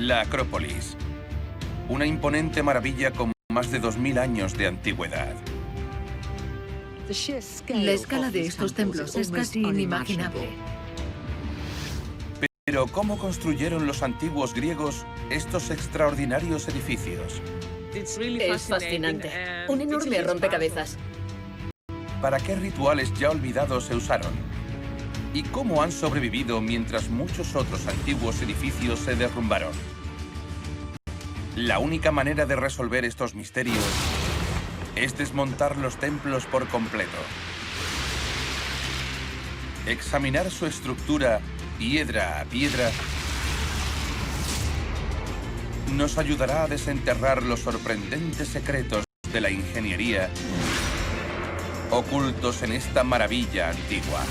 La Acrópolis, una imponente maravilla con más de 2000 años de antigüedad. La escala de estos templos es casi inimaginable. Pero ¿cómo construyeron los antiguos griegos estos extraordinarios edificios? Es fascinante. Un enorme rompecabezas. ¿Para qué rituales ya olvidados se usaron? ¿Y cómo han sobrevivido mientras muchos otros antiguos edificios se derrumbaron? La única manera de resolver estos misterios es desmontar los templos por completo. Examinar su estructura piedra a piedra nos ayudará a desenterrar los sorprendentes secretos de la ingeniería ocultos en esta maravilla antigua.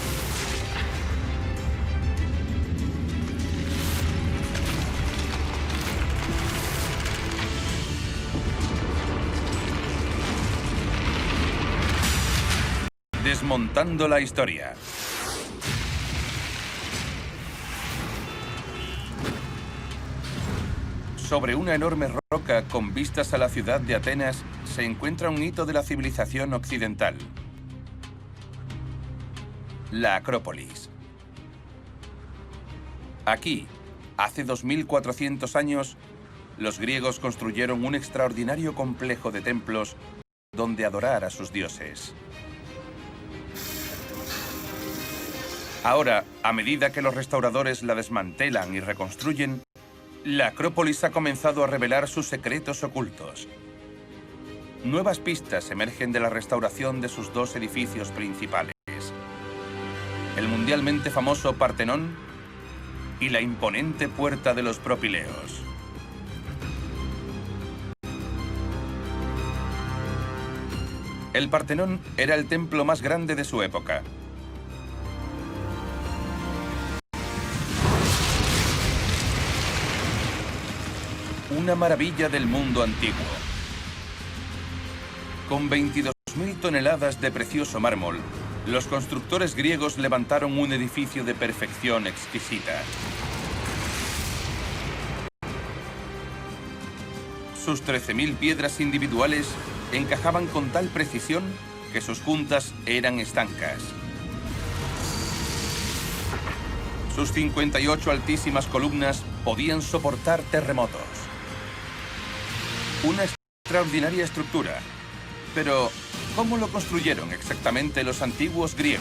Desmontando la historia. Sobre una enorme roca con vistas a la ciudad de Atenas se encuentra un hito de la civilización occidental. La Acrópolis. Aquí, hace 2400 años, los griegos construyeron un extraordinario complejo de templos donde adorar a sus dioses. Ahora, a medida que los restauradores la desmantelan y reconstruyen, la Acrópolis ha comenzado a revelar sus secretos ocultos. Nuevas pistas emergen de la restauración de sus dos edificios principales: el mundialmente famoso Partenón y la imponente Puerta de los Propileos. El Partenón era el templo más grande de su época. Una maravilla del mundo antiguo. Con 22.000 toneladas de precioso mármol, los constructores griegos levantaron un edificio de perfección exquisita. Sus 13.000 piedras individuales encajaban con tal precisión que sus juntas eran estancas. Sus 58 altísimas columnas podían soportar terremotos. Una extraordinaria estructura. Pero, ¿cómo lo construyeron exactamente los antiguos griegos?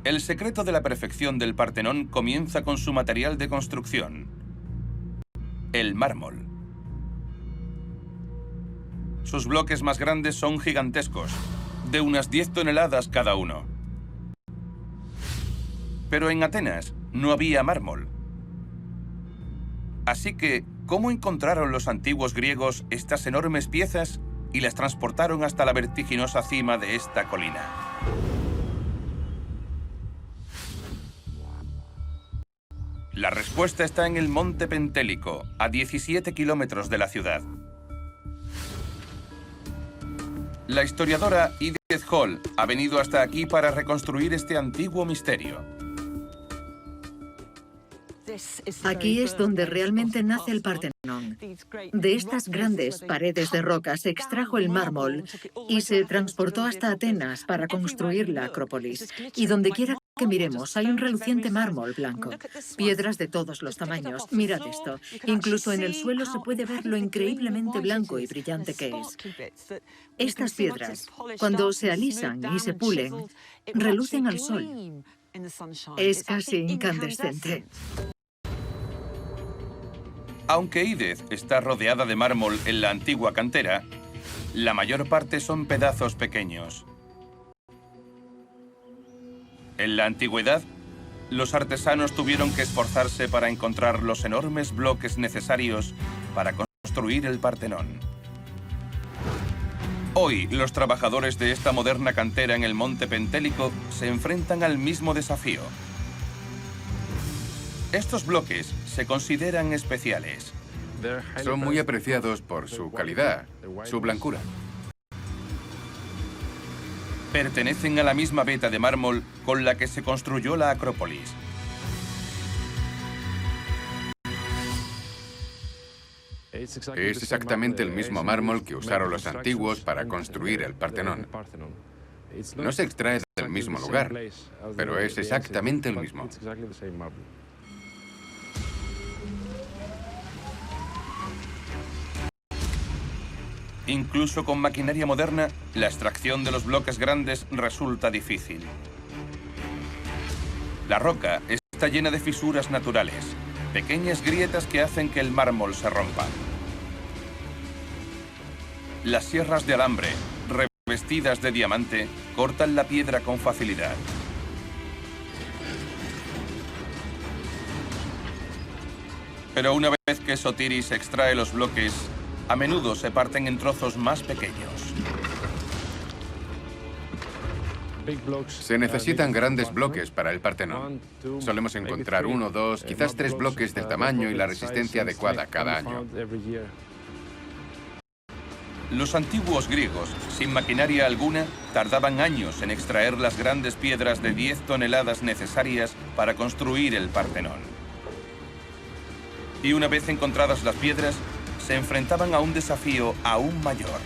El secreto de la perfección del Partenón comienza con su material de construcción: el mármol. Sus bloques más grandes son gigantescos, de unas 10 toneladas cada uno. Pero en Atenas no había mármol. Así que, ¿cómo encontraron los antiguos griegos estas enormes piezas y las transportaron hasta la vertiginosa cima de esta colina? La respuesta está en el Monte Pentélico, a 17 kilómetros de la ciudad. La historiadora Edith Hall ha venido hasta aquí para reconstruir este antiguo misterio. Aquí es donde realmente nace el Partenón. De estas grandes paredes de roca se extrajo el mármol y se transportó hasta Atenas para construir la Acrópolis. Y donde quiera que miremos hay un reluciente mármol blanco. Piedras de todos los tamaños. Mirad esto. Incluso en el suelo se puede ver lo increíblemente blanco y brillante que es. Estas piedras, cuando se alisan y se pulen, relucen al sol. Es casi incandescente. Aunque Edith está rodeada de mármol en la antigua cantera, la mayor parte son pedazos pequeños. En la antigüedad, los artesanos tuvieron que esforzarse para encontrar los enormes bloques necesarios para construir el Partenón. Hoy, los trabajadores de esta moderna cantera en el Monte Pentélico se enfrentan al mismo desafío. Estos bloques se consideran especiales. Son muy apreciados por su calidad, su blancura. pertenecen a la misma veta de mármol con la que se construyó la Acrópolis. Es exactamente el mismo mármol que usaron los antiguos para construir el Partenón. No se extrae del mismo lugar, pero es exactamente el mismo. Incluso con maquinaria moderna, la extracción de los bloques grandes resulta difícil. La roca está llena de fisuras naturales, pequeñas grietas que hacen que el mármol se rompa. Las sierras de alambre, revestidas de diamante, cortan la piedra con facilidad. Pero una vez que Sotiris extrae los bloques, a menudo se parten en trozos más pequeños. Se necesitan grandes bloques para el Partenón. Solemos encontrar 1, 2, quizás 3 bloques del tamaño y la resistencia adecuada cada año. Los antiguos griegos, sin maquinaria alguna, tardaban años en extraer las grandes piedras de 10 toneladas necesarias para construir el Partenón. Y una vez encontradas las piedras, se enfrentaban a un desafío aún mayor.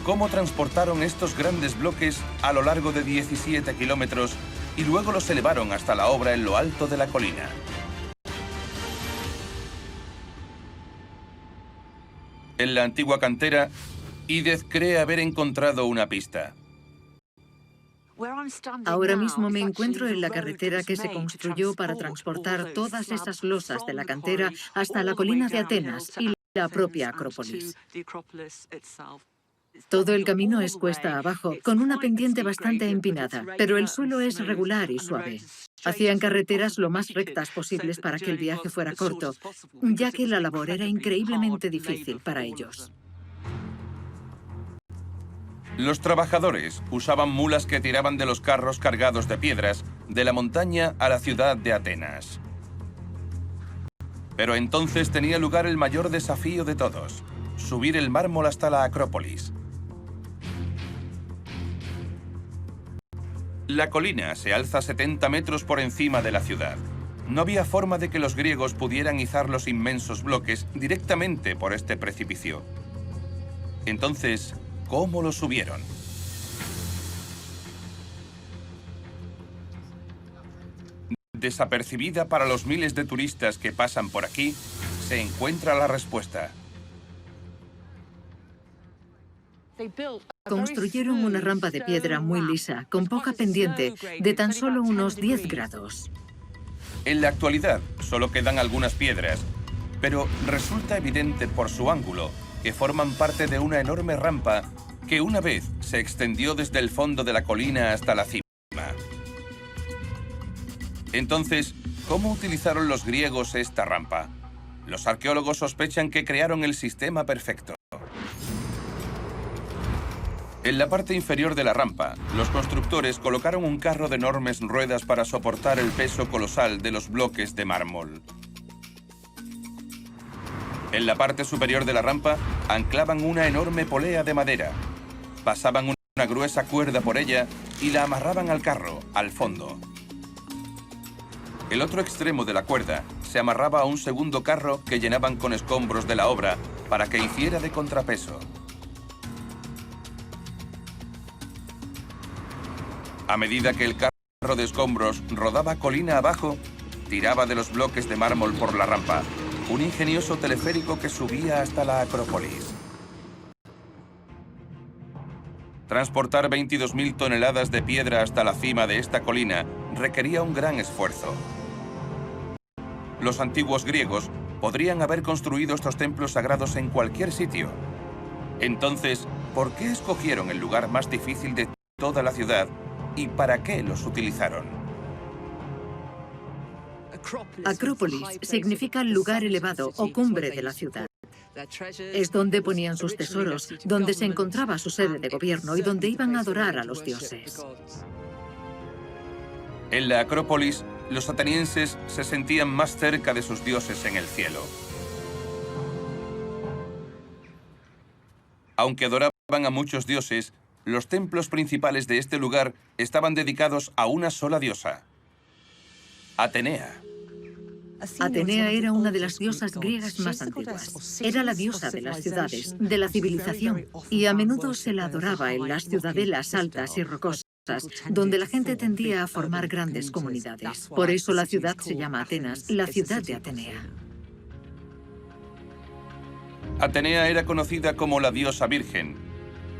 ¿Cómo transportaron estos grandes bloques a lo largo de 17 kilómetros y luego los elevaron hasta la obra en lo alto de la colina? En la antigua cantera, Ídez cree haber encontrado una pista. Ahora mismo me encuentro en la carretera que se construyó para transportar todas esas losas de la cantera hasta la colina de Atenas y la propia Acrópolis. Todo el camino es cuesta abajo, con una pendiente bastante empinada, pero el suelo es regular y suave. Hacían carreteras lo más rectas posibles para que el viaje fuera corto, ya que la labor era increíblemente difícil para ellos. Los trabajadores usaban mulas que tiraban de los carros cargados de piedras de la montaña a la ciudad de Atenas. Pero entonces tenía lugar el mayor desafío de todos: subir el mármol hasta la Acrópolis. La colina se alza 70 metros por encima de la ciudad. No había forma de que los griegos pudieran izar los inmensos bloques directamente por este precipicio. Entonces, ¿cómo lo subieron? Desapercibida para los miles de turistas que pasan por aquí, se encuentra la respuesta. Construyeron una rampa de piedra muy lisa, con poca pendiente, de tan solo unos 10 grados. En la actualidad solo quedan algunas piedras, pero resulta evidente por su ángulo que forman parte de una enorme rampa que una vez se extendió desde el fondo de la colina hasta la cima. Entonces, ¿cómo utilizaron los griegos esta rampa? Los arqueólogos sospechan que crearon el sistema perfecto. En la parte inferior de la rampa, los constructores colocaron un carro de enormes ruedas para soportar el peso colosal de los bloques de mármol. En la parte superior de la rampa, anclaban una enorme polea de madera. Pasaban una gruesa cuerda por ella y la amarraban al carro, al fondo. El otro extremo de la cuerda se amarraba a un segundo carro que llenaban con escombros de la obra para que hiciera de contrapeso. A medida que el carro de escombros rodaba colina abajo, tiraba de los bloques de mármol por la rampa, un ingenioso teleférico que subía hasta la Acrópolis. Transportar 22.000 toneladas de piedra hasta la cima de esta colina requería un gran esfuerzo. Los antiguos griegos podrían haber construido estos templos sagrados en cualquier sitio. Entonces, ¿por qué escogieron el lugar más difícil de toda la ciudad y para qué los utilizaron? Acrópolis significa lugar elevado o cumbre de la ciudad. Es donde ponían sus tesoros, donde se encontraba su sede de gobierno y donde iban a adorar a los dioses. En la Acrópolis, los atenienses se sentían más cerca de sus dioses en el cielo. Aunque adoraban a muchos dioses, los templos principales de este lugar estaban dedicados a una sola diosa, Atenea. Atenea era una de las diosas griegas más antiguas. Era la diosa de las ciudades, de la civilización, y a menudo se la adoraba en las ciudadelas altas y rocosas, donde la gente tendía a formar grandes comunidades. Por eso la ciudad se llama Atenas, la ciudad de Atenea. Atenea era conocida como la diosa virgen,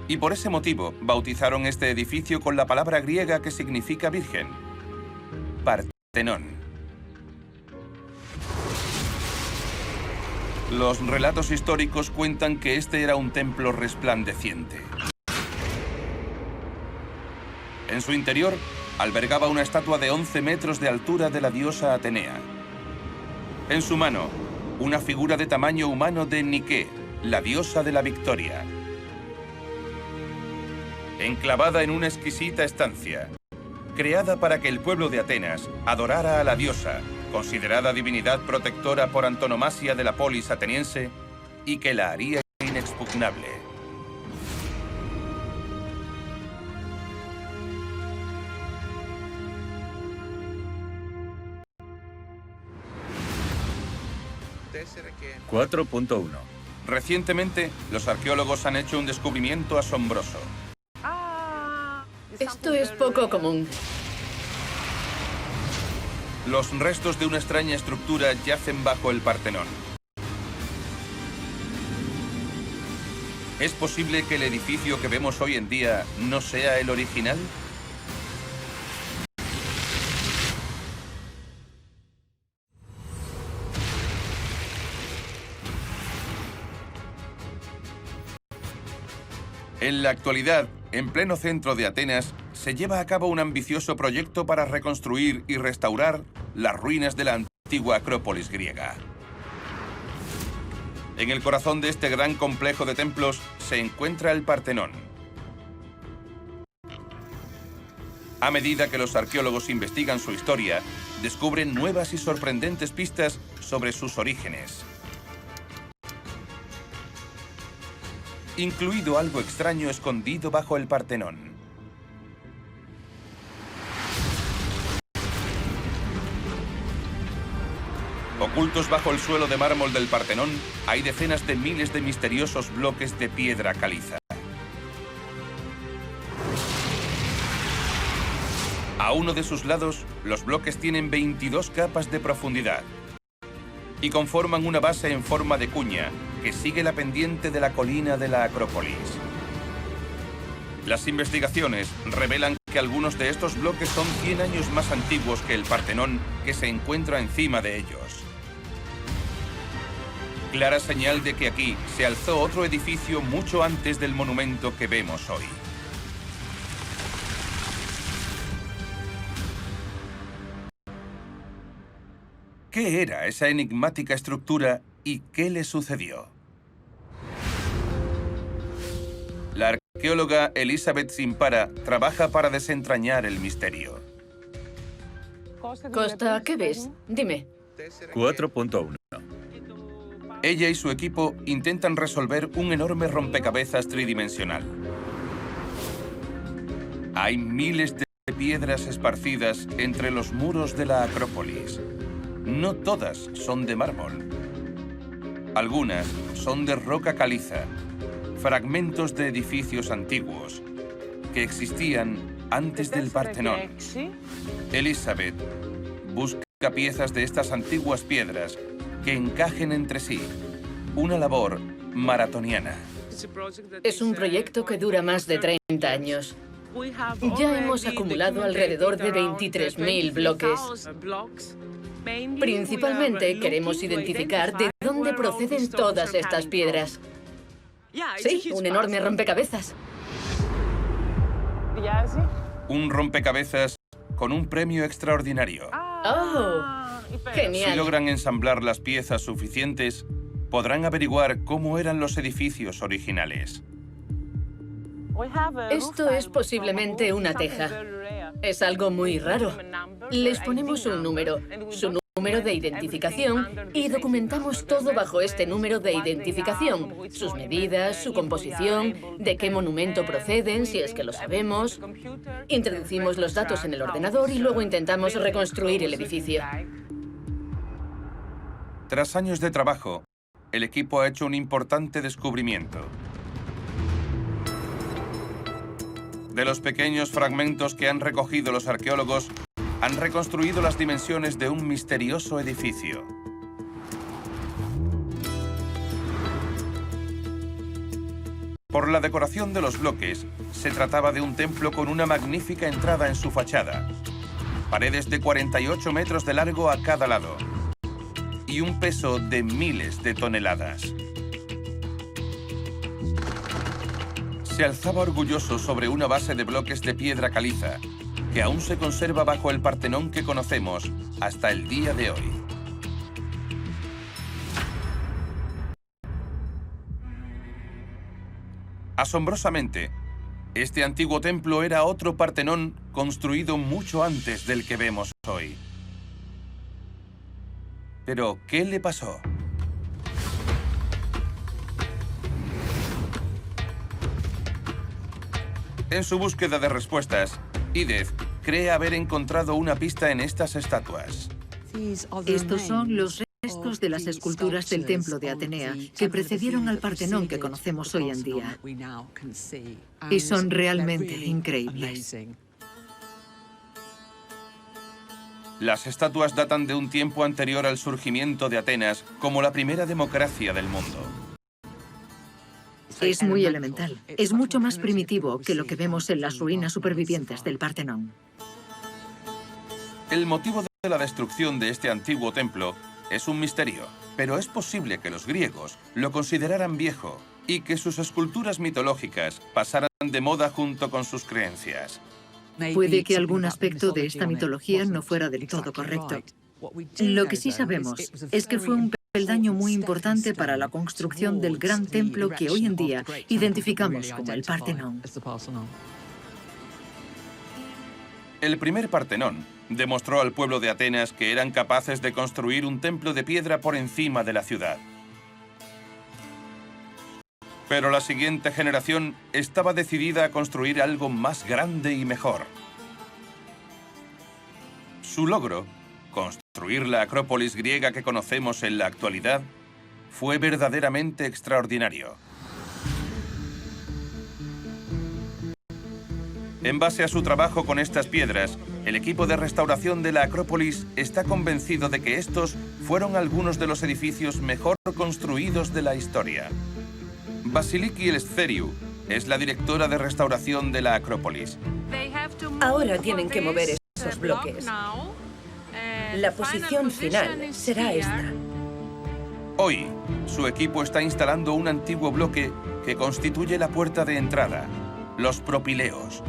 y por ese motivo bautizaron este edificio con la palabra griega que significa virgen, Partenón. Los relatos históricos cuentan que este era un templo resplandeciente. En su interior albergaba una estatua de 11 metros de altura de la diosa Atenea. En su mano, una figura de tamaño humano de Nike, la diosa de la victoria. Enclavada en una exquisita estancia, creada para que el pueblo de Atenas adorara a la diosa, considerada divinidad protectora por antonomasia de la polis ateniense, y que la haría inexpugnable. .4.1. Recientemente, los arqueólogos han hecho un descubrimiento asombroso. Esto es poco común. Los restos de una extraña estructura yacen bajo el Partenón. ¿Es posible que el edificio que vemos hoy en día no sea el original? En la actualidad, en pleno centro de Atenas, se lleva a cabo un ambicioso proyecto para reconstruir y restaurar las ruinas de la antigua Acrópolis griega. En el corazón de este gran complejo de templos se encuentra el Partenón. A medida que los arqueólogos investigan su historia, descubren nuevas y sorprendentes pistas sobre sus orígenes, incluido algo extraño escondido bajo el Partenón. Ocultos bajo el suelo de mármol del Partenón, hay decenas de miles de misteriosos bloques de piedra caliza. A uno de sus lados, los bloques tienen 22 capas de profundidad y conforman una base en forma de cuña que sigue la pendiente de la colina de la Acrópolis. Las investigaciones revelan que algunos de estos bloques son 100 años más antiguos que el Partenón que se encuentra encima de ellos. Clara señal de que aquí se alzó otro edificio mucho antes del monumento que vemos hoy. ¿Qué era esa enigmática estructura y qué le sucedió? La arqueóloga Elizabeth Simpara trabaja para desentrañar el misterio. Costa, ¿qué ves? Dime. 4.1. Ella y su equipo intentan resolver un enorme rompecabezas tridimensional. Hay miles de piedras esparcidas entre los muros de la Acrópolis. No todas son de mármol. Algunas son de roca caliza, fragmentos de edificios antiguos que existían antes del Partenón. Elizabeth busca piezas de estas antiguas piedras que encajen entre sí. Una labor maratoniana. Es un proyecto que dura más de 30 años. Ya hemos acumulado alrededor de 23.000 bloques. Principalmente queremos identificar de dónde proceden todas estas piedras. Sí, un enorme rompecabezas. Un rompecabezas con un premio extraordinario. ¡Oh! Si Genial. logran ensamblar las piezas suficientes, podrán averiguar cómo eran los edificios originales. Esto es posiblemente una teja. Es algo muy raro. Les ponemos un número. Su número de identificación y documentamos todo bajo este número de identificación. Sus medidas, su composición, de qué monumento proceden, si es que lo sabemos. Introducimos los datos en el ordenador y luego intentamos reconstruir el edificio. Tras años de trabajo, el equipo ha hecho un importante descubrimiento. De los pequeños fragmentos que han recogido los arqueólogos, han reconstruido las dimensiones de un misterioso edificio. Por la decoración de los bloques, se trataba de un templo con una magnífica entrada en su fachada, paredes de 48 metros de largo a cada lado y un peso de miles de toneladas. Se alzaba orgulloso sobre una base de bloques de piedra caliza, que aún se conserva bajo el Partenón que conocemos hasta el día de hoy. Asombrosamente, este antiguo templo era otro Partenón construido mucho antes del que vemos hoy. Pero, ¿qué le pasó? En su búsqueda de respuestas, Edith cree haber encontrado una pista en estas estatuas. Estos son los restos de las esculturas del templo de Atenea que precedieron al Partenón que conocemos hoy en día. Y son realmente increíbles. Las estatuas datan de un tiempo anterior al surgimiento de Atenas como la primera democracia del mundo. Es muy elemental. Es mucho más primitivo que lo que vemos en las ruinas supervivientes del Partenón. El motivo de la destrucción de este antiguo templo es un misterio, pero es posible que los griegos lo consideraran viejo y que sus esculturas mitológicas pasaran de moda junto con sus creencias. Puede que algún aspecto de esta mitología no fuera del todo correcto. Lo que sí sabemos es que fue un peldaño muy importante para la construcción del gran templo que hoy en día identificamos como el Partenón. El primer Partenón demostró al pueblo de Atenas que eran capaces de construir un templo de piedra por encima de la ciudad. Pero la siguiente generación estaba decidida a construir algo más grande y mejor. Su logro, construir la Acrópolis griega que conocemos en la actualidad, fue verdaderamente extraordinario. En base a su trabajo con estas piedras, el equipo de restauración de la Acrópolis está convencido de que estos fueron algunos de los edificios mejor construidos de la historia. Vasiliki Eleftheriou es la directora de restauración de la Acrópolis. Ahora tienen que mover esos bloques. La posición final será esta. Hoy, su equipo está instalando un antiguo bloque que constituye la puerta de entrada, los propileos.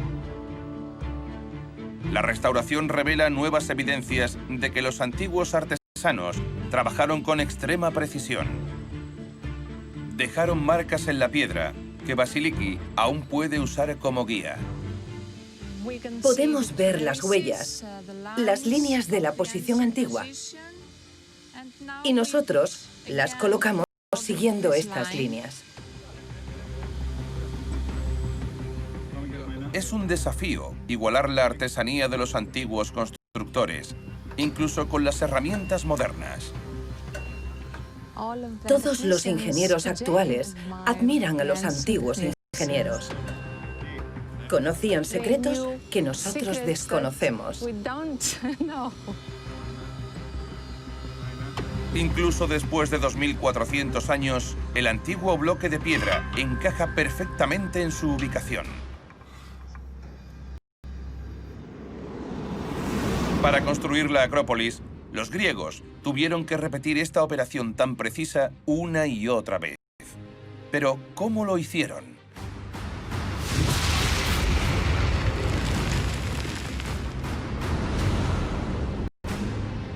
La restauración revela nuevas evidencias de que los antiguos artesanos trabajaron con extrema precisión. Dejaron marcas en la piedra que Vasiliki aún puede usar como guía. Podemos ver las huellas, las líneas de la posición antigua. Y nosotros las colocamos siguiendo estas líneas. Es un desafío igualar la artesanía de los antiguos constructores, incluso con las herramientas modernas. Todos los ingenieros actuales admiran a los antiguos ingenieros. Conocían secretos que nosotros desconocemos. Incluso después de 2400 años, el antiguo bloque de piedra encaja perfectamente en su ubicación. Para construir la Acrópolis, los griegos tuvieron que repetir esta operación tan precisa una y otra vez. Pero, ¿cómo lo hicieron?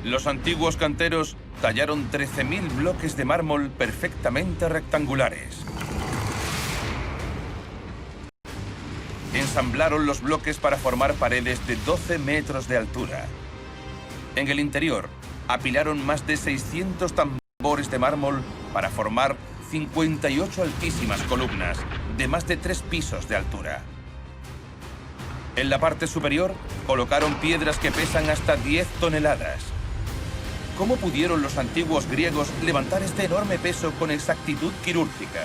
Los antiguos canteros tallaron 13.000 bloques de mármol perfectamente rectangulares. Ensamblaron los bloques para formar paredes de 12 metros de altura. En el interior, apilaron más de 600 tambores de mármol para formar 58 altísimas columnas de más de 3 pisos de altura. En la parte superior colocaron piedras que pesan hasta 10 toneladas. ¿Cómo pudieron los antiguos griegos levantar este enorme peso con exactitud quirúrgica?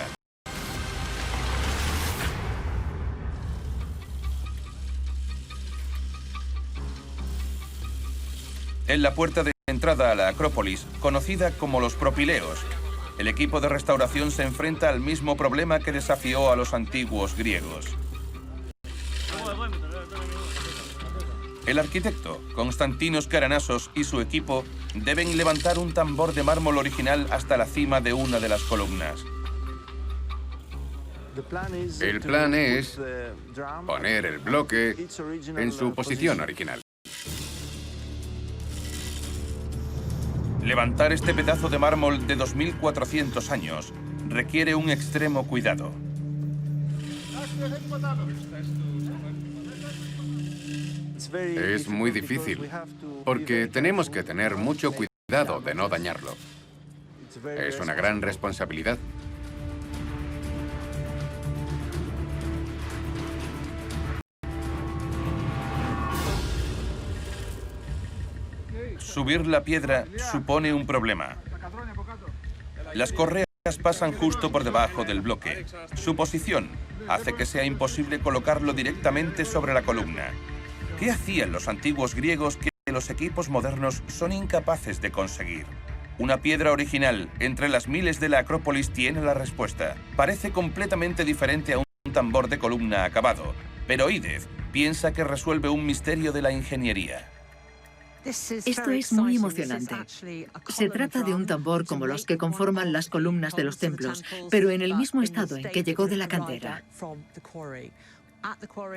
En la puerta de entrada a la Acrópolis, conocida como los Propileos, el equipo de restauración se enfrenta al mismo problema que desafió a los antiguos griegos. El arquitecto, Konstantinos Karanassos, y su equipo deben levantar un tambor de mármol original hasta la cima de una de las columnas. El plan es poner el bloque en su posición original. Levantar este pedazo de mármol de 2400 años requiere un extremo cuidado. Es muy difícil, porque tenemos que tener mucho cuidado de no dañarlo. Es una gran responsabilidad. Subir la piedra supone un problema. Las correas pasan justo por debajo del bloque. Su posición hace que sea imposible colocarlo directamente sobre la columna. ¿Qué hacían los antiguos griegos que los equipos modernos son incapaces de conseguir? Una piedra original entre las miles de la Acrópolis tiene la respuesta. Parece completamente diferente a un tambor de columna acabado, pero Edith piensa que resuelve un misterio de la ingeniería. Esto es muy emocionante. Se trata de un tambor como los que conforman las columnas de los templos, pero en el mismo estado en que llegó de la cantera.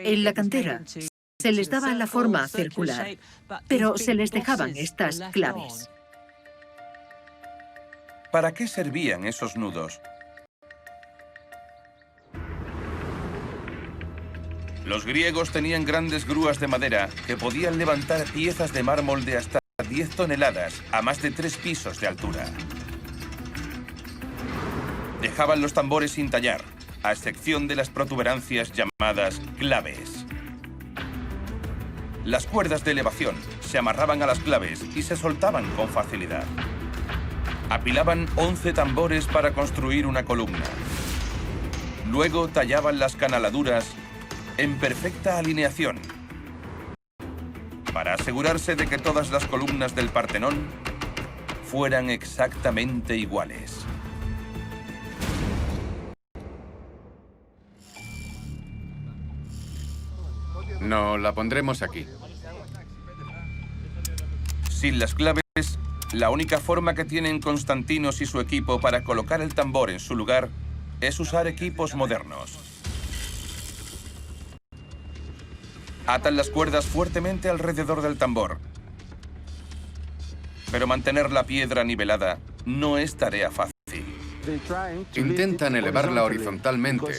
En la cantera se les daba la forma circular, pero se les dejaban estas claves. ¿Para qué servían esos nudos? Los griegos tenían grandes grúas de madera que podían levantar piezas de mármol de hasta 10 toneladas a más de 3 pisos de altura. Dejaban los tambores sin tallar, a excepción de las protuberancias llamadas claves. Las cuerdas de elevación se amarraban a las claves y se soltaban con facilidad. Apilaban 11 tambores para construir una columna. Luego tallaban las canaladuras en perfecta alineación, para asegurarse de que todas las columnas del Partenón fueran exactamente iguales. No, la pondremos aquí. Sin las claves, la única forma que tienen Konstantinos y su equipo para colocar el tambor en su lugar es usar equipos modernos. Atan las cuerdas fuertemente alrededor del tambor. Pero mantener la piedra nivelada no es tarea fácil. Intentan elevarla horizontalmente,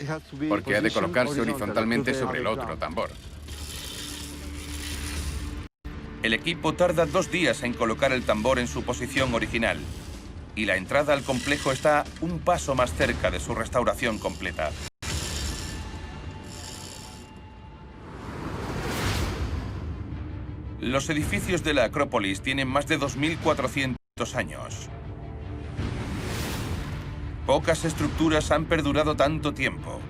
porque ha de colocarse horizontalmente sobre el otro tambor. El equipo tarda 2 días en colocar el tambor en su posición original, y la entrada al complejo está un paso más cerca de su restauración completa. Los edificios de la Acrópolis tienen más de 2400 años. Pocas estructuras han perdurado tanto tiempo.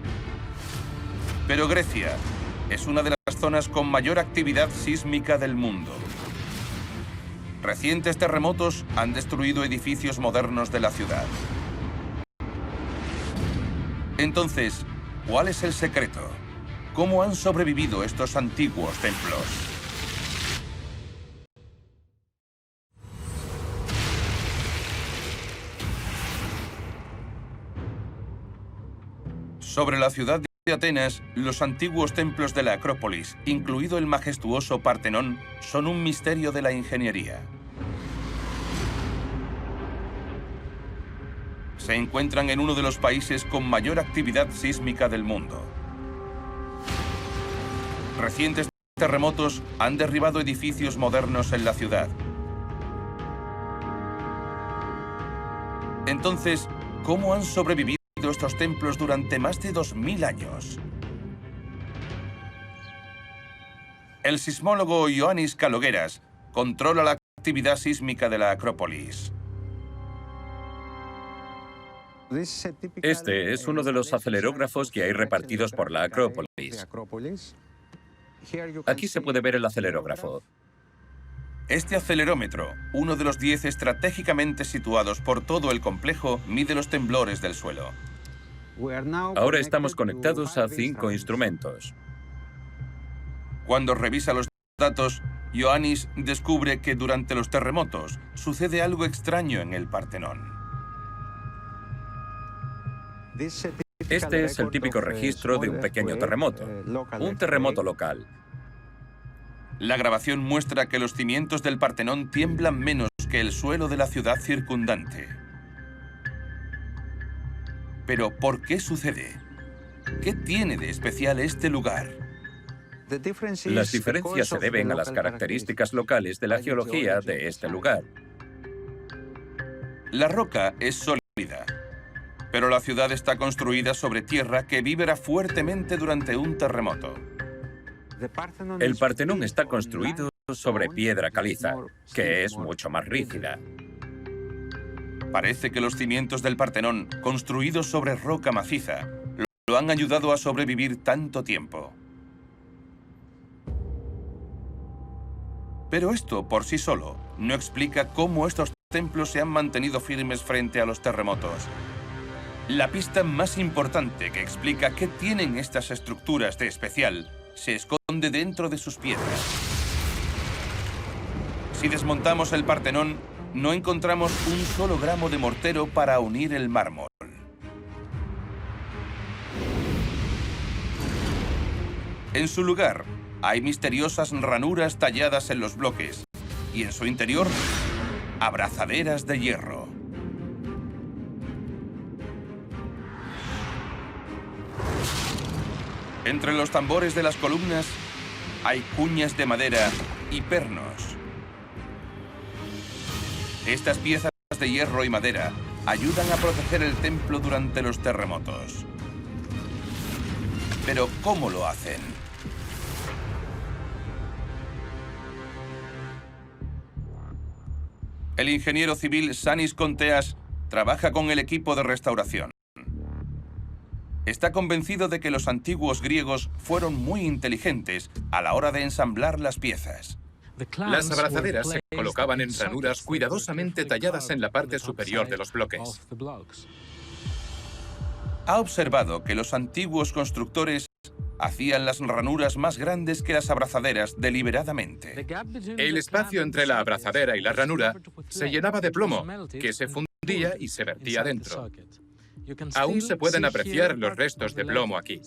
Pero Grecia es una de las zonas con mayor actividad sísmica del mundo. Recientes terremotos han destruido edificios modernos de la ciudad. Entonces, ¿cuál es el secreto? ¿Cómo han sobrevivido estos antiguos templos? Sobre la ciudad de Atenas, los antiguos templos de la Acrópolis, incluido el majestuoso Partenón, son un misterio de la ingeniería. Se encuentran en uno de los países con mayor actividad sísmica del mundo. Recientes terremotos han derribado edificios modernos en la ciudad. Entonces, ¿cómo han sobrevivido estos templos durante más de 2000 años? El sismólogo Ioannis Kalogeras controla la actividad sísmica de la Acrópolis. Este es uno de los acelerógrafos que hay repartidos por la Acrópolis. Aquí se puede ver el acelerógrafo. Este acelerómetro, uno de los 10 estratégicamente situados por todo el complejo, mide los temblores del suelo. Ahora estamos conectados a 5 instrumentos. Cuando revisa los datos, Ioannis descubre que durante los terremotos sucede algo extraño en el Partenón. Este es el típico registro de un pequeño terremoto, un terremoto local. La grabación muestra que los cimientos del Partenón tiemblan menos que el suelo de la ciudad circundante. Pero, ¿por qué sucede? ¿Qué tiene de especial este lugar? Las diferencias se deben a las características locales de la geología de este lugar. La roca es sólida, pero la ciudad está construida sobre tierra que vibra fuertemente durante un terremoto. El Partenón está construido sobre piedra caliza, que es mucho más rígida. Parece que los cimientos del Partenón, construidos sobre roca maciza, lo han ayudado a sobrevivir tanto tiempo. Pero esto, por sí solo, no explica cómo estos templos se han mantenido firmes frente a los terremotos. La pista más importante que explica qué tienen estas estructuras de especial se esconde dentro de sus piedras. Si desmontamos el Partenón, no encontramos un solo gramo de mortero para unir el mármol. En su lugar, hay misteriosas ranuras talladas en los bloques y en su interior, abrazaderas de hierro. Entre los tambores de las columnas hay cuñas de madera y pernos. Estas piezas de hierro y madera ayudan a proteger el templo durante los terremotos. Pero, ¿cómo lo hacen? El ingeniero civil Sanis Konteas trabaja con el equipo de restauración. Está convencido de que los antiguos griegos fueron muy inteligentes a la hora de ensamblar las piezas. Las abrazaderas se colocaban en ranuras cuidadosamente talladas en la parte superior de los bloques. Ha observado que los antiguos constructores hacían las ranuras más grandes que las abrazaderas deliberadamente. El espacio entre la abrazadera y la ranura se llenaba de plomo, que se fundía y se vertía dentro. Aún se pueden apreciar los restos de plomo aquí.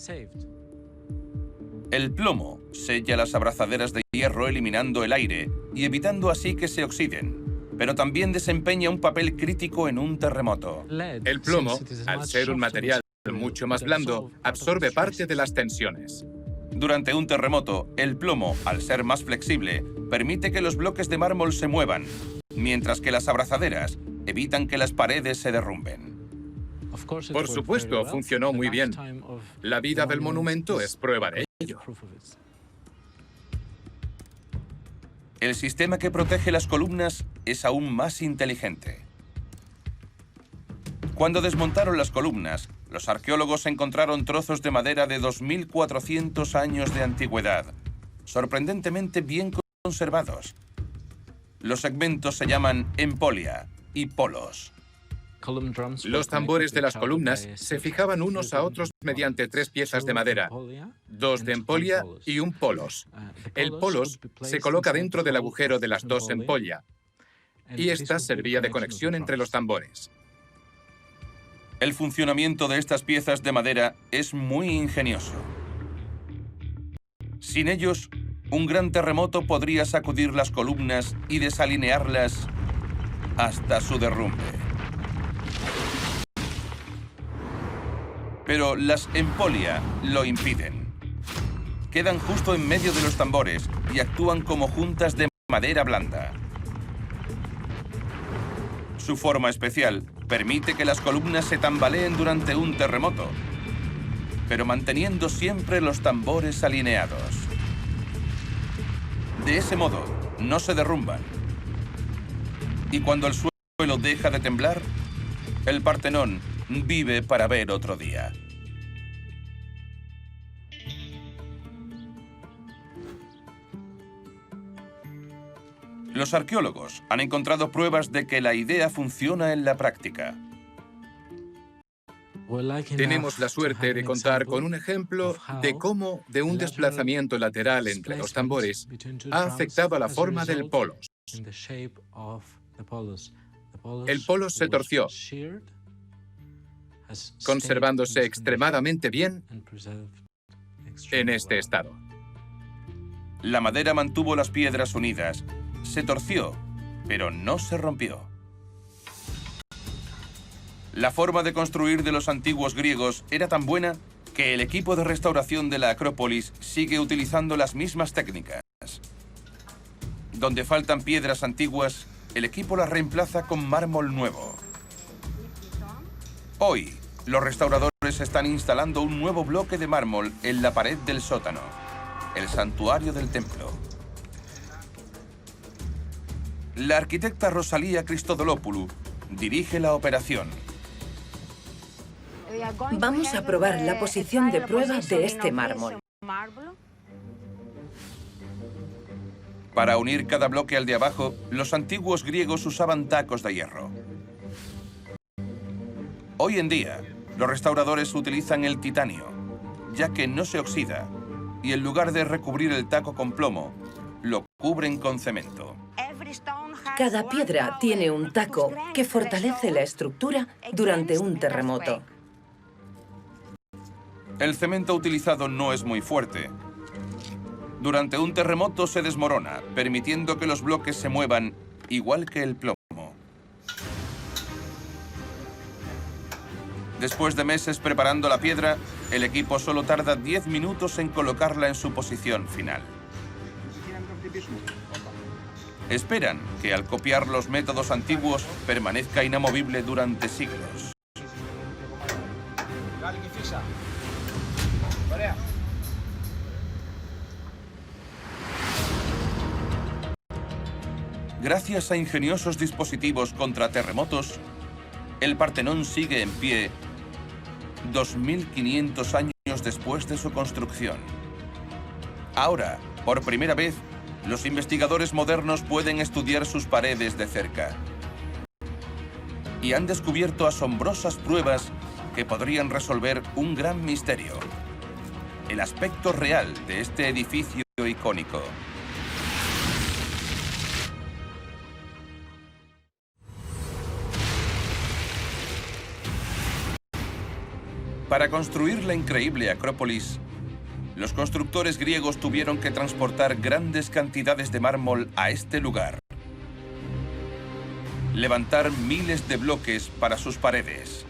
El plomo sella las abrazaderas de hierro eliminando el aire y evitando así que se oxiden, pero también desempeña un papel crítico en un terremoto. El plomo, al ser un material mucho más blando, absorbe parte de las tensiones. Durante un terremoto, el plomo, al ser más flexible, permite que los bloques de mármol se muevan, mientras que las abrazaderas evitan que las paredes se derrumben. Por supuesto, funcionó muy bien. La vida del monumento es prueba de ello. El sistema que protege las columnas es aún más inteligente. Cuando desmontaron las columnas, los arqueólogos encontraron trozos de madera de 2400 años de antigüedad, sorprendentemente bien conservados. Los segmentos se llaman empolia y polos. Los tambores de las columnas se fijaban unos a otros mediante 3 piezas de madera, 2 de empolia y un polos. El polos se coloca dentro del agujero de las 2 empolia, y esta servía de conexión entre los tambores. El funcionamiento de estas piezas de madera es muy ingenioso. Sin ellos, un gran terremoto podría sacudir las columnas y desalinearlas hasta su derrumbe. Pero las empolia lo impiden. Quedan justo en medio de los tambores y actúan como juntas de madera blanda. Su forma especial permite que las columnas se tambaleen durante un terremoto, pero manteniendo siempre los tambores alineados. De ese modo, no se derrumban. Y cuando el suelo deja de temblar, el Partenón vive para ver otro día. Los arqueólogos han encontrado pruebas de que la idea funciona en la práctica. Tenemos la suerte de contar con un ejemplo de cómo de un desplazamiento lateral entre los tambores ha afectado a la forma del polos. El polos se torció, conservándose extremadamente bien en este estado. La madera mantuvo las piedras unidas. Se torció, pero no se rompió. La forma de construir de los antiguos griegos era tan buena que el equipo de restauración de la Acrópolis sigue utilizando las mismas técnicas. Donde faltan piedras antiguas, el equipo las reemplaza con mármol nuevo. Hoy, los restauradores están instalando un nuevo bloque de mármol en la pared del sótano, el santuario del templo. La arquitecta Rosalía Christodoulopoulos dirige la operación. Vamos a probar la posición de prueba de este mármol. Para unir cada bloque al de abajo, los antiguos griegos usaban tacos de hierro. Hoy en día, los restauradores utilizan el titanio, ya que no se oxida, y en lugar de recubrir el taco con plomo, lo cubren con cemento. Cada piedra tiene un taco que fortalece la estructura durante un terremoto. El cemento utilizado no es muy fuerte. Durante un terremoto se desmorona, permitiendo que los bloques se muevan igual que el plomo. Después de meses preparando la piedra, el equipo solo tarda 10 minutos en colocarla en su posición final. Esperan que al copiar los métodos antiguos permanezca inamovible durante siglos. Gracias a ingeniosos dispositivos contra terremotos, el Partenón sigue en pie 2500 años después de su construcción. Ahora, por primera vez, los investigadores modernos pueden estudiar sus paredes de cerca. Y han descubierto asombrosas pruebas que podrían resolver un gran misterio: el aspecto real de este edificio icónico. Para construir la increíble Acrópolis, los constructores griegos tuvieron que transportar grandes cantidades de mármol a este lugar, levantar miles de bloques para sus paredes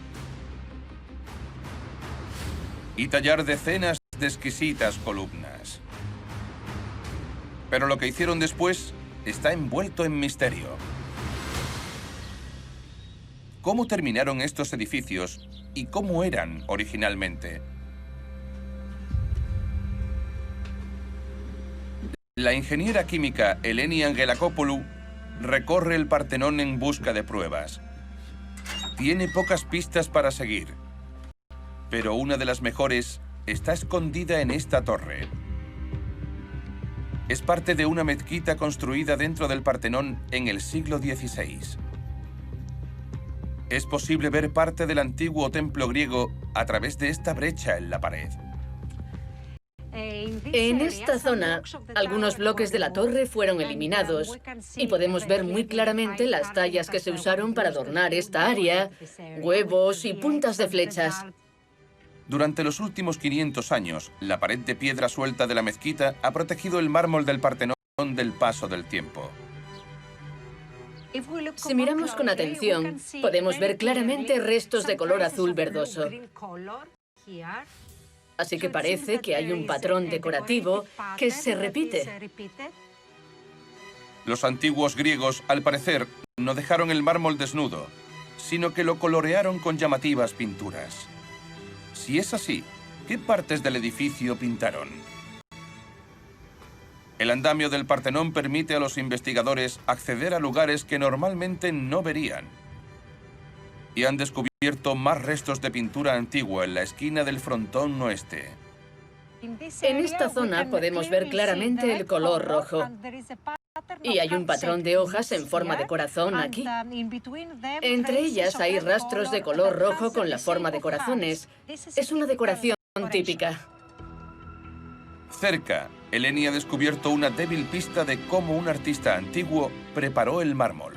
y tallar decenas de exquisitas columnas. Pero lo que hicieron después está envuelto en misterio. ¿Cómo terminaron estos edificios y cómo eran originalmente? La ingeniera química Eleni Angelakopoulou recorre el Partenón en busca de pruebas. Tiene pocas pistas para seguir, pero una de las mejores está escondida en esta torre. Es parte de una mezquita construida dentro del Partenón en el siglo XVI. Es posible ver parte del antiguo templo griego a través de esta brecha en la pared. En esta zona, algunos bloques de la torre fueron eliminados y podemos ver muy claramente las tallas que se usaron para adornar esta área, huevos y puntas de flechas. Durante los últimos 500 años, la pared de piedra suelta de la mezquita ha protegido el mármol del Partenón del paso del tiempo. Si miramos con atención, podemos ver claramente restos de color azul verdoso. Así que parece que hay un patrón decorativo que se repite. Los antiguos griegos, al parecer, no dejaron el mármol desnudo, sino que lo colorearon con llamativas pinturas. Si es así, ¿qué partes del edificio pintaron? El andamio del Partenón permite a los investigadores acceder a lugares que normalmente no verían. Y han descubierto más restos de pintura antigua en la esquina del frontón oeste. En esta zona podemos ver claramente el color rojo. Y hay un patrón de hojas en forma de corazón aquí. Entre ellas hay rastros de color rojo con la forma de corazones. Es una decoración típica. Cerca, Eleni ha descubierto una débil pista de cómo un artista antiguo preparó el mármol.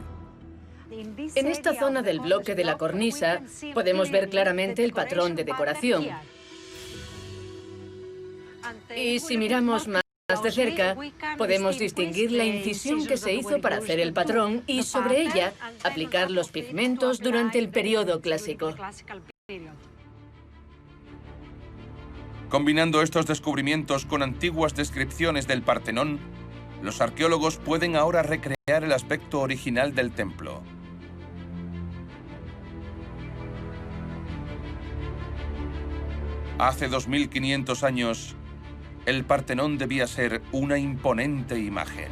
En esta zona del bloque de la cornisa podemos ver claramente el patrón de decoración. Y si miramos más de cerca, podemos distinguir la incisión que se hizo para hacer el patrón y sobre ella aplicar los pigmentos durante el periodo clásico. Combinando estos descubrimientos con antiguas descripciones del Partenón, los arqueólogos pueden ahora recrear el aspecto original del templo. Hace 2500 años, el Partenón debía ser una imponente imagen.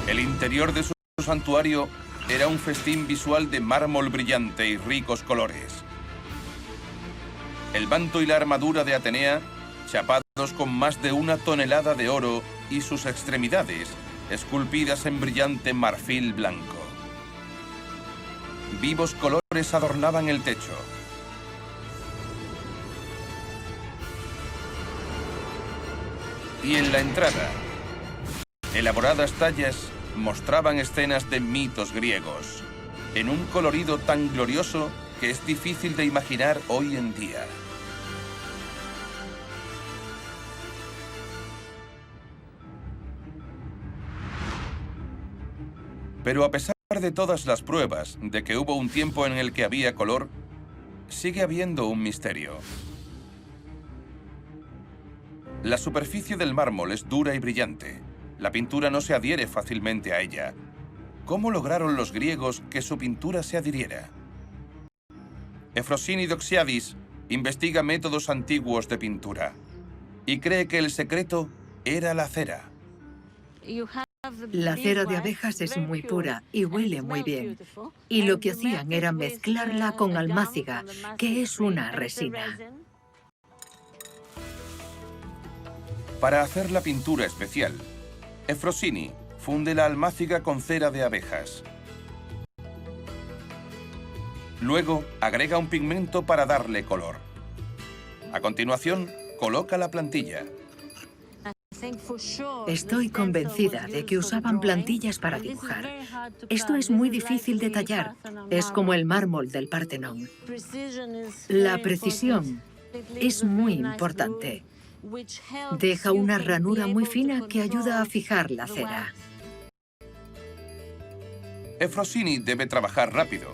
El interior de su santuario era un festín visual de mármol brillante y ricos colores. El manto y la armadura de Atenea, chapados con más de 1 tonelada de oro, y sus extremidades, esculpidas en brillante marfil blanco. Vivos colores adornaban el techo. Y en la entrada, elaboradas tallas mostraban escenas de mitos griegos, en un colorido tan glorioso que es difícil de imaginar hoy en día. Pero a pesar de todas las pruebas de que hubo un tiempo en el que había color, sigue habiendo un misterio. La superficie del mármol es dura y brillante. La pintura no se adhiere fácilmente a ella. ¿Cómo lograron los griegos que su pintura se adhiriera? Efrosini Doxiadis investiga métodos antiguos de pintura y cree que el secreto era la cera. La cera de abejas es muy pura y huele muy bien. Y lo que hacían era mezclarla con almáciga, que es una resina. Para hacer la pintura especial, Efrosini funde la almáciga con cera de abejas. Luego agrega un pigmento para darle color. A continuación, coloca la plantilla. Estoy convencida de que usaban plantillas para dibujar. Esto es muy difícil de tallar. Es como el mármol del Partenón. La precisión es muy importante. Deja una ranura muy fina que ayuda a fijar la cera. Efrosini debe trabajar rápido.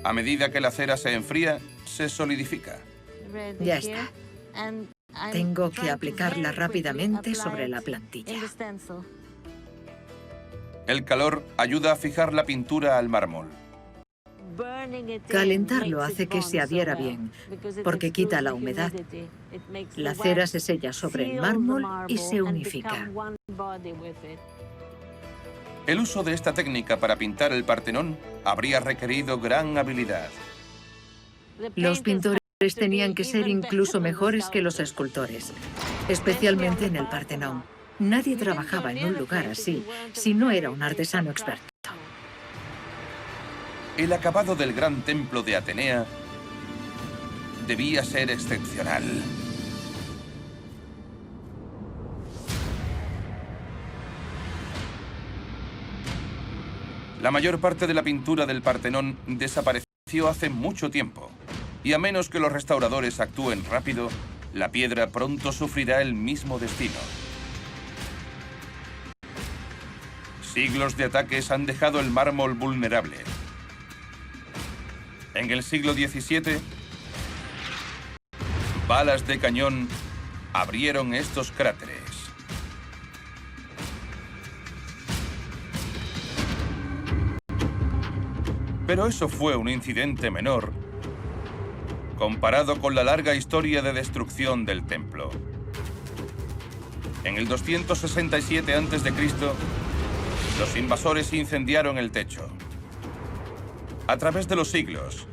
A medida que la cera se enfría, se solidifica. Ya está. Tengo que aplicarla rápidamente sobre la plantilla. El calor ayuda a fijar la pintura al mármol. Calentarlo hace que se adhiera bien, porque quita la humedad. La cera se sella sobre el mármol y se unifica. El uso de esta técnica para pintar el Partenón habría requerido gran habilidad. Los pintores tenían que ser incluso mejores que los escultores, especialmente en el Partenón. Nadie trabajaba en un lugar así si no era un artesano experto. El acabado del gran templo de Atenea debía ser excepcional. La mayor parte de la pintura del Partenón desapareció hace mucho tiempo, y a menos que los restauradores actúen rápido, la piedra pronto sufrirá el mismo destino. Siglos de ataques han dejado el mármol vulnerable. En el siglo XVII, balas de cañón abrieron estos cráteres. Pero eso fue un incidente menor comparado con la larga historia de destrucción del templo. En el 267 a.C., los invasores incendiaron el techo. A través de los siglos,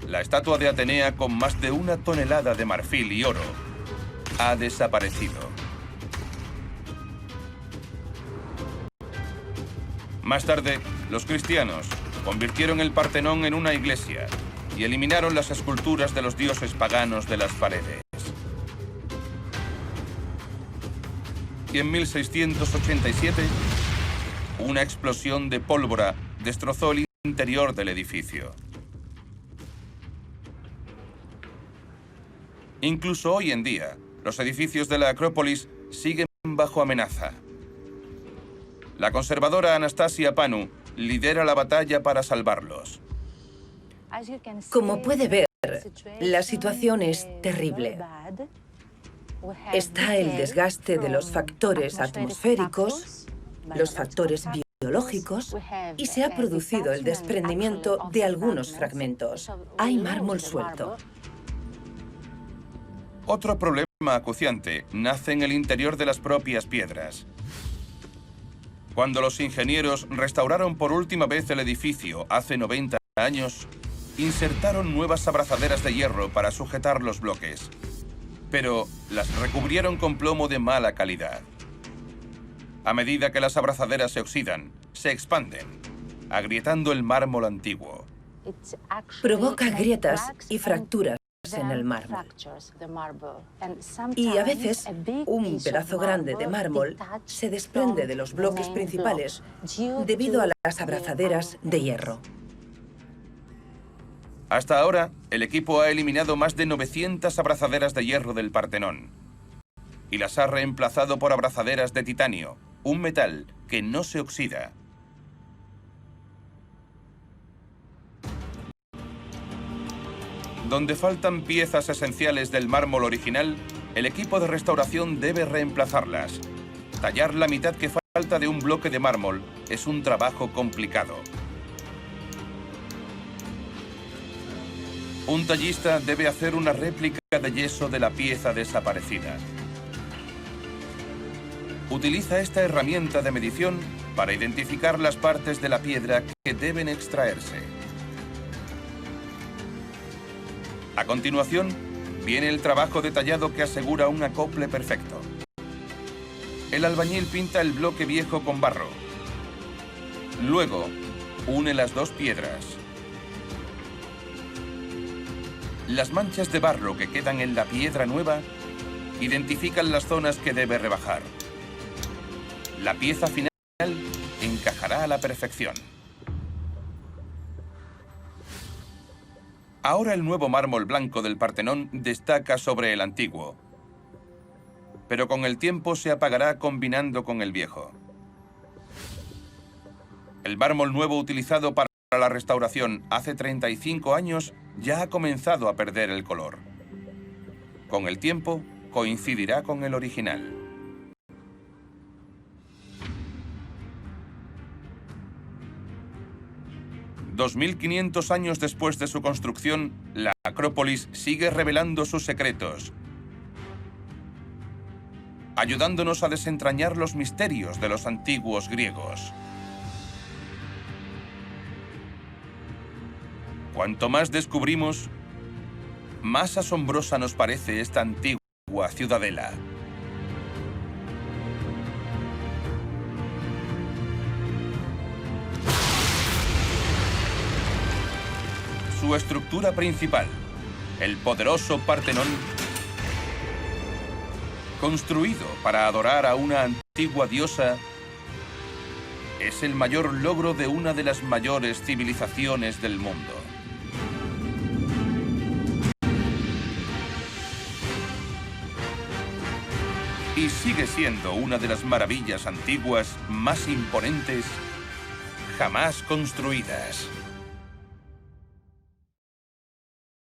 la estatua de Atenea, con más de 1 tonelada de marfil y oro, ha desaparecido. Más tarde, los cristianos convirtieron el Partenón en una iglesia y eliminaron las esculturas de los dioses paganos de las paredes. Y en 1687, una explosión de pólvora destrozó el interior del edificio. Incluso hoy en día, los edificios de la Acrópolis siguen bajo amenaza. La conservadora Anastasia Panu lidera la batalla para salvarlos. Como puede ver, la situación es terrible. Está el desgaste de los factores atmosféricos, los factores biológicos, y se ha producido el desprendimiento de algunos fragmentos. Hay mármol suelto. Otro problema acuciante nace en el interior de las propias piedras. Cuando los ingenieros restauraron por última vez el edificio hace 90 años, insertaron nuevas abrazaderas de hierro para sujetar los bloques, pero las recubrieron con plomo de mala calidad. A medida que las abrazaderas se oxidan, se expanden, agrietando el mármol antiguo. Provoca grietas y fracturas en el mármol. Y a veces, un pedazo grande de mármol se desprende de los bloques principales debido a las abrazaderas de hierro. Hasta ahora, el equipo ha eliminado más de 900 abrazaderas de hierro del Partenón y las ha reemplazado por abrazaderas de titanio, un metal que no se oxida. Donde faltan piezas esenciales del mármol original, el equipo de restauración debe reemplazarlas. Tallar la mitad que falta de un bloque de mármol es un trabajo complicado. Un tallista debe hacer una réplica de yeso de la pieza desaparecida. Utiliza esta herramienta de medición para identificar las partes de la piedra que deben extraerse. A continuación, viene el trabajo detallado que asegura un acople perfecto. El albañil pinta el bloque viejo con barro. Luego, une las dos piedras. Las manchas de barro que quedan en la piedra nueva identifican las zonas que debe rebajar. La pieza final encajará a la perfección. Ahora el nuevo mármol blanco del Partenón destaca sobre el antiguo, pero con el tiempo se apagará combinando con el viejo. El mármol nuevo utilizado para la restauración hace 35 años ya ha comenzado a perder el color. Con el tiempo, coincidirá con el original. $2500 años después de su construcción, la Acrópolis sigue revelando sus secretos, ayudándonos a desentrañar los misterios de los antiguos griegos. Cuanto más descubrimos, más asombrosa nos parece esta antigua ciudadela. Su estructura principal, el poderoso Partenón, construido para adorar a una antigua diosa, es el mayor logro de una de las mayores civilizaciones del mundo. Y sigue siendo una de las maravillas antiguas más imponentes jamás construidas.